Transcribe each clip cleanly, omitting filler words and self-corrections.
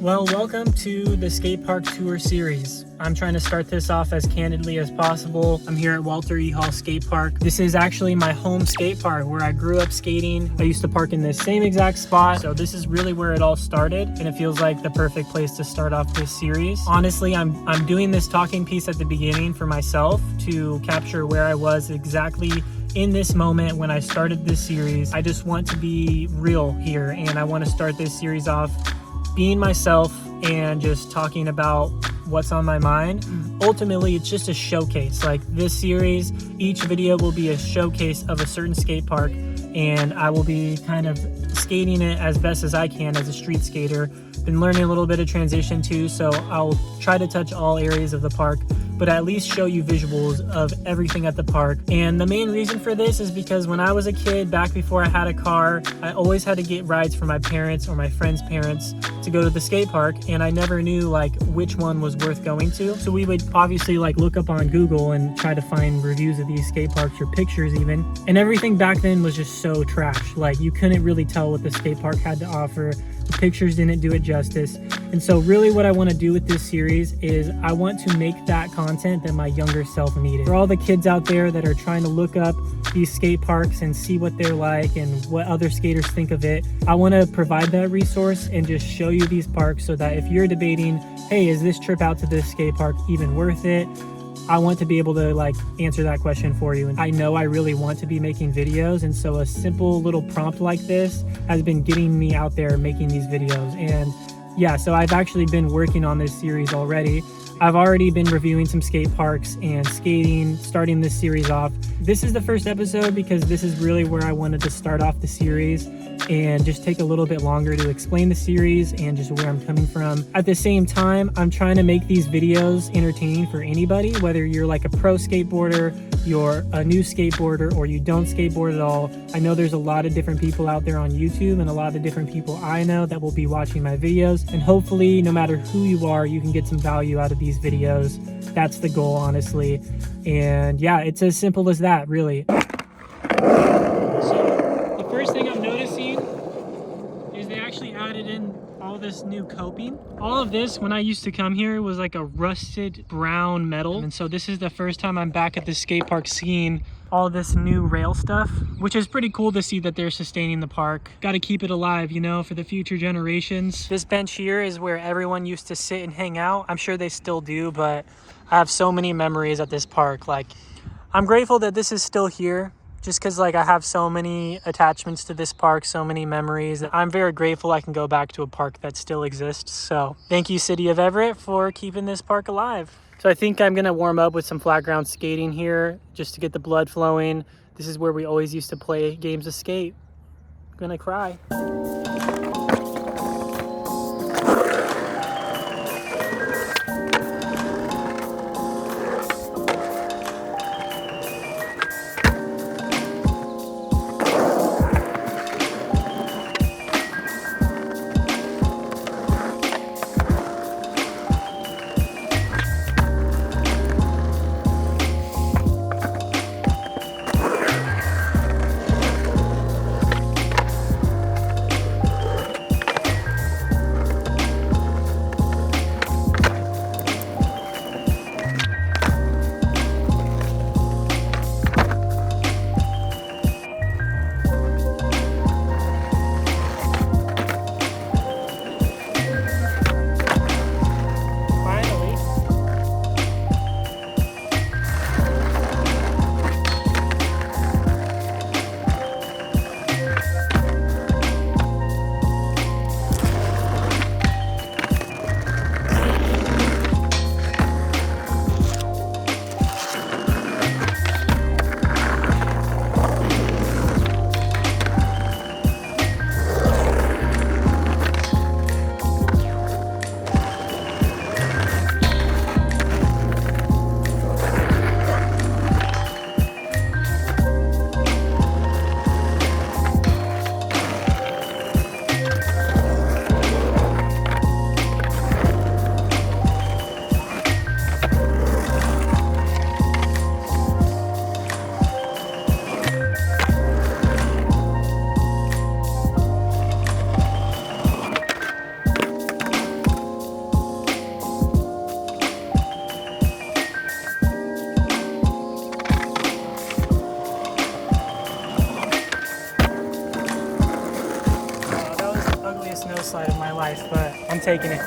Well, welcome to the Skatepark Tour Series. I'm trying to start this off as candidly as possible. I'm here at E Hall Skatepark. This is actually my home skate park where I grew up skating. I used to park in this same exact spot. So this is really where it all started, and it feels like the perfect place to start off this series. Honestly, I'm doing this talking piece at the beginning for myself to capture where I was exactly in this moment when I started this series. I just want to be real here, and I want to start this series off being myself and just talking about what's on my mind. Ultimately, it's just a showcase. Like this series, each video will be a showcase of a certain skate park, and I will be kind of skating it as best as I can as a street skater. Been learning a little bit of transition too, so I'll try to touch all areas of the park, but at least show you visuals of everything at the park. And the main reason for this is because when I was a kid, back before I had a car, I always had to get rides from my parents or my friends' parents to go to the skate park, and I never knew like which one was worth going to. So we would obviously like look up on Google and try to find reviews of these skate parks or pictures even. And everything back then was just so trash. Like you couldn't really tell what the skate park had to offer. The pictures didn't do it justice. And so really what I want to do with this series is I want to make that content that my younger self needed. For all the kids out there that are trying to look up these skate parks and see what they're like and what other skaters think of it, I want to provide that resource and just show you these parks so that if you're debating, hey, is this trip out to this skate park even worth it? I want to be able to like answer that question for you. And I know I really want to be making videos, and so a simple little prompt like this has been getting me out there making these videos. And yeah, so I've actually been working on this series already. I've already been reviewing some skate parks and skating, starting this series off. This is the first episode because this is really where I wanted to start off the series and just take a little bit longer to explain the series and just where I'm coming from. At the same time, I'm trying to make these videos entertaining for anybody, whether you're like a pro skateboarder, you're a new skateboarder, or you don't skateboard at all. I know there's a lot of different people out there on YouTube and a lot of different people I know that will be watching my videos, and hopefully no matter who you are, you can get some value out of these videos. That's the goal, honestly. And yeah, it's as simple as that, really. So the first thing I'm noticing is they actually added in all this new coping. All of this, when I used to come here, was like a rusted brown metal. And so this is the first time I'm back at the skate park seeing all this new rail stuff, which is pretty cool to see that they're sustaining the park. Got to keep it alive, you know, for the future generations. This bench here is where everyone used to sit and hang out. I'm sure they still do, but I have so many memories at this park. Like, I'm grateful that this is still here, just because like I have so many attachments to this park, so many memories. I'm very grateful I can go back to a park that still exists. So thank you, City of Everett, for keeping this park alive. So I think I'm gonna warm up with some flat ground skating here just to get the blood flowing. This is where we always used to play games of skate. I'm gonna cry. taking it.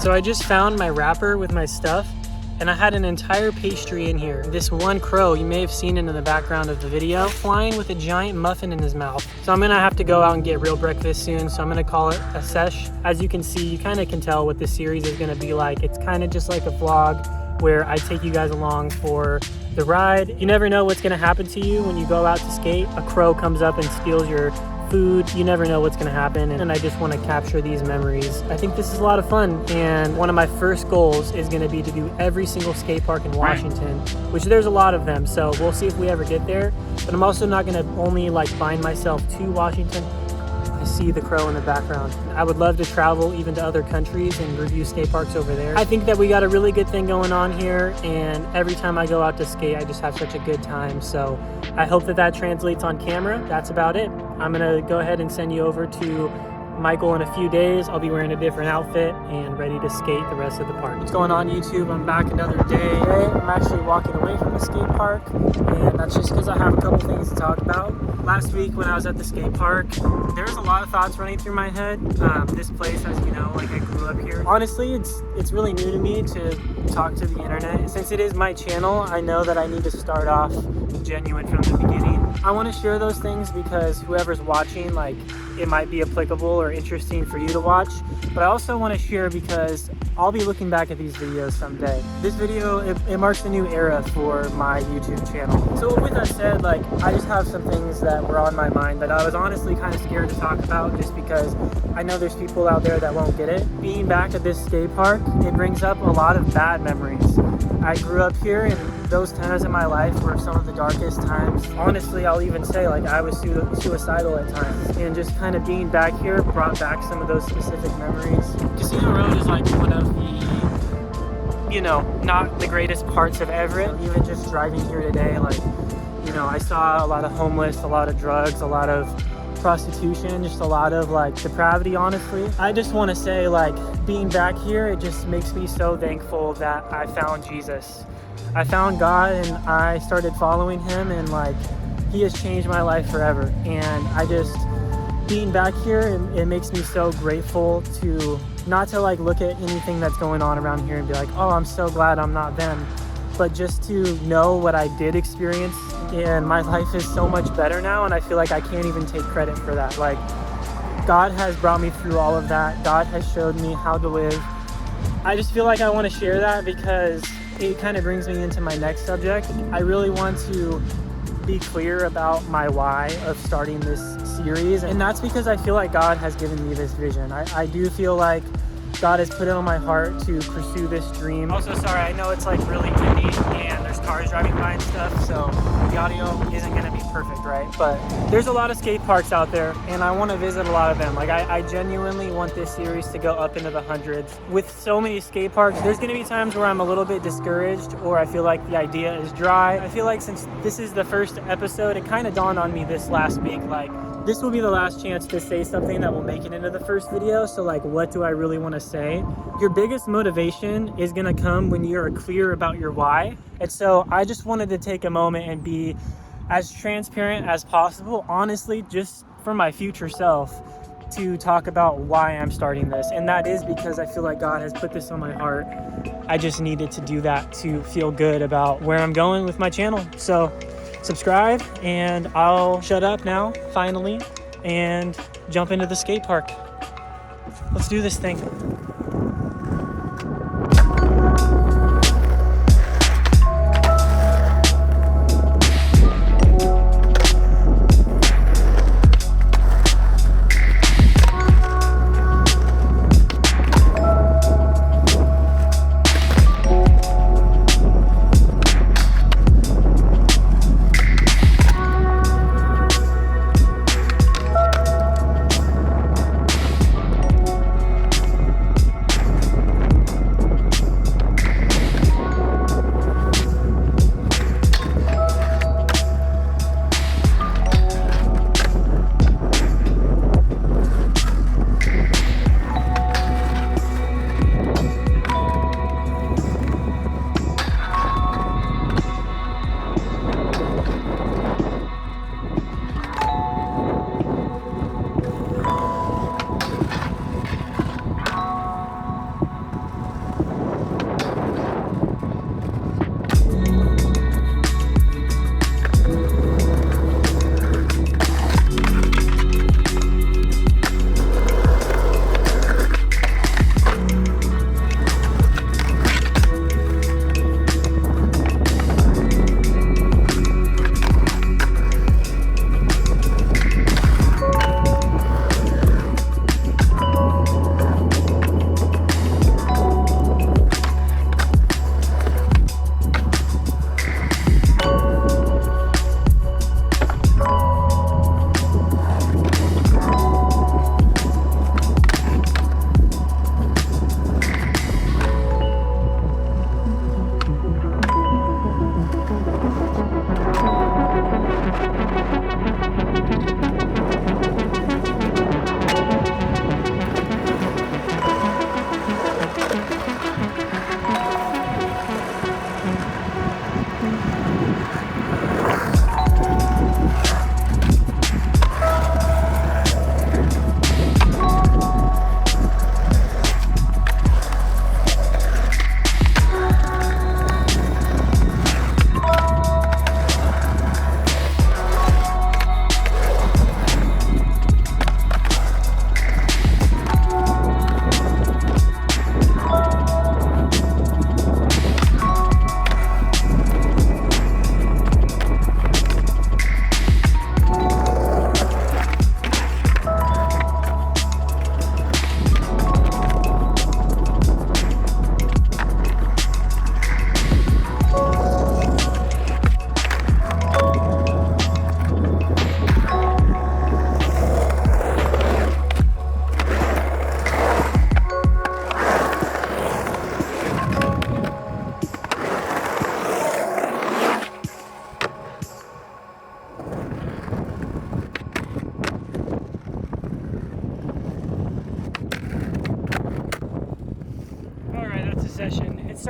So I just found my wrapper with my stuff, and I had an entire pastry in here. This one crow, you may have seen it in the background of the video, flying with a giant muffin in his mouth. So I'm gonna have to go out and get real breakfast soon, so I'm gonna call it a sesh. As you can see, you kind of can tell what this series is gonna be like. It's kind of just like a vlog where I take you guys along for the ride. You never know what's gonna happen to you when you go out to skate. A crow comes up and steals your food. You never know what's gonna happen, and I just want to capture these memories. I think this is a lot of fun, and one of my first goals is gonna be to do every single skate park in Washington, which there's a lot of them, so we'll see if we ever get there. But I'm also not gonna only like bind myself to Washington. I see the crow in the background. I would love to travel even to other countries and review skate parks over there. I think that we got a really good thing going on here, and every time I go out to skate, I just have such a good time. So I hope that that translates on camera. That's about it. I'm gonna go ahead and send you over to Michael in a few days. I'll be wearing a different outfit and ready to skate the rest of the park. What's going on, YouTube? I'm back another day. Today, I'm actually walking away from the skate park, and that's just because I have a couple things to talk about. Last week when I was at the skate park, there was a lot of thoughts running through my head. This place, as you know, like I grew up here. Honestly, it's really new to me to talk to the internet. Since it is my channel, I know that I need to start off genuine from the beginning. I want to share those things because whoever's watching, like, it might be applicable or interesting for you to watch, but I also want to share because I'll be looking back at these videos someday. This video, it marks a new era for my YouTube channel. So with that said, like, I just have some things that were on my mind that I was honestly kind of scared to talk about, just because I know there's people out there that won't get it. Being back at this skate park, it brings up a lot of bad memories. I grew up here, and those times in my life were some of the darkest times. Honestly, I'll even say, like, I was suicidal at times, and just kind of being back here brought back some of those specific memories. Casino Road is like one of the, you know, not the greatest parts of Everett. Even just driving here today, like, you know, I saw a lot of homeless, a lot of drugs, a lot of prostitution, just a lot of like depravity, honestly. I just want to say, like, being back here, it just makes me so thankful that I found Jesus. I found God and I started following him, and like, he has changed my life forever. And I just, being back here, it makes me so grateful to not to like look at anything that's going on around here and be like, oh, I'm so glad I'm not them, but just to know what I did experience. And my life is so much better now, and I feel like I can't even take credit for that. Like, God has brought me through all of that. God has showed me how to live. I just feel like I want to share that because it kind of brings me into my next subject. I really want to be clear about my why of starting this series, and that's because I feel like God has given me this vision. I do feel like God has put it on my heart to pursue this dream. Also, sorry, I know it's like really windy and there's cars driving by and stuff, so the audio isn't gonna be perfect, right? But there's a lot of skate parks out there and I wanna visit a lot of them. Like, I genuinely want this series to go up into the hundreds. With so many skate parks, there's gonna be times where I'm a little bit discouraged or I feel like the idea is dry. I feel like since this is the first episode, it kind of dawned on me this last week, like, this will be the last chance to say something that will make it into the first video. So like, what do I really want to say? Your biggest motivation is going to come when you're clear about your why. And so I just wanted to take a moment and be as transparent as possible, honestly, just for my future self, to talk about why I'm starting this. And that is because I feel like God has put this on my heart. I just needed to do that to feel good about where I'm going with my channel. So subscribe, and I'll shut up now, finally, and jump into the skate park. Let's do this thing.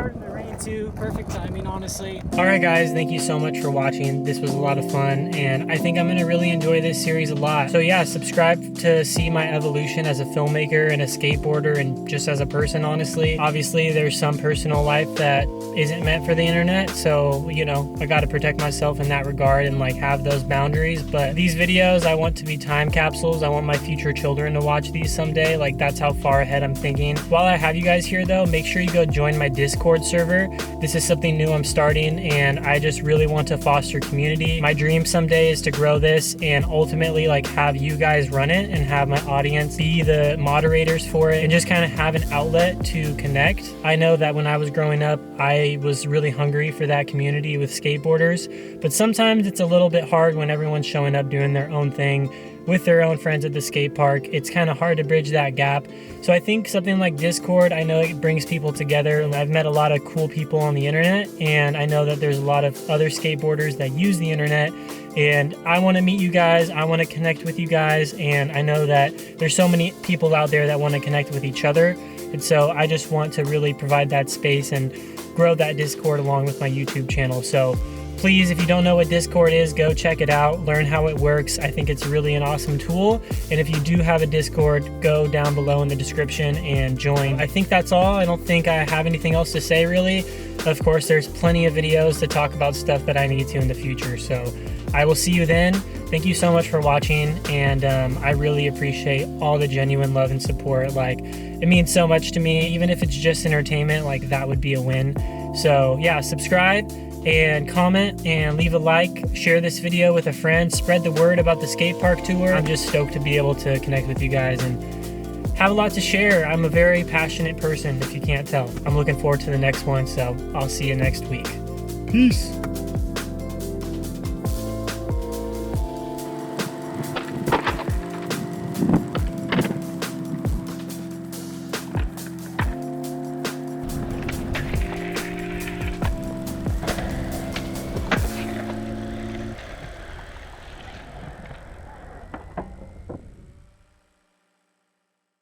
starting to rain too. Perfect timing, honestly. All right, guys, thank you so much for watching. This was a lot of fun, and I think I'm gonna really enjoy this series a lot. So yeah, subscribe to see my evolution as a filmmaker and a skateboarder and just as a person, honestly. Obviously, there's some personal life that isn't meant for the internet, so, you know, I gotta protect myself in that regard and like have those boundaries. But these videos, I want to be time capsules. I want my future children to watch these someday. Like, that's how far ahead I'm thinking. While I have you guys here though, make sure you go join my Discord server. This is something new I'm starting, and I just really want to foster community. My dream someday is to grow this and ultimately like have you guys run it and have my audience be the moderators for it and just kind of have an outlet to connect. I know that when I was growing up, I was really hungry for that community with skateboarders, but sometimes it's a little bit hard when everyone's showing up doing their own thing with their own friends at the skate park. It's kind of hard to bridge that gap. So I think something like Discord, I know it brings people together. I've met a lot of cool people on the internet, and I know that there's a lot of other skateboarders that use the internet, and I want to meet you guys. I want to connect with you guys, and I know that there's so many people out there that want to connect with each other. And so I just want to really provide that space and grow that Discord along with my YouTube channel. So please, if you don't know what Discord is, go check it out, learn how it works. I think it's really an awesome tool. And if you do have a Discord, go down below in the description and join. I think that's all. I don't think I have anything else to say really. Of course, there's plenty of videos to talk about stuff that I need to in the future. So I will see you then. Thank you so much for watching, and I really appreciate all the genuine love and support. Like, it means so much to me. Even if it's just entertainment, like that would be a win. So yeah, subscribe and comment and leave a like, share this video with a friend, spread the word about the Skatepark Tour. I'm just stoked to be able to connect with you guys and have a lot to share. I'm a very passionate person, if you can't tell. I'm looking forward to the next one, so I'll see you next week. Peace.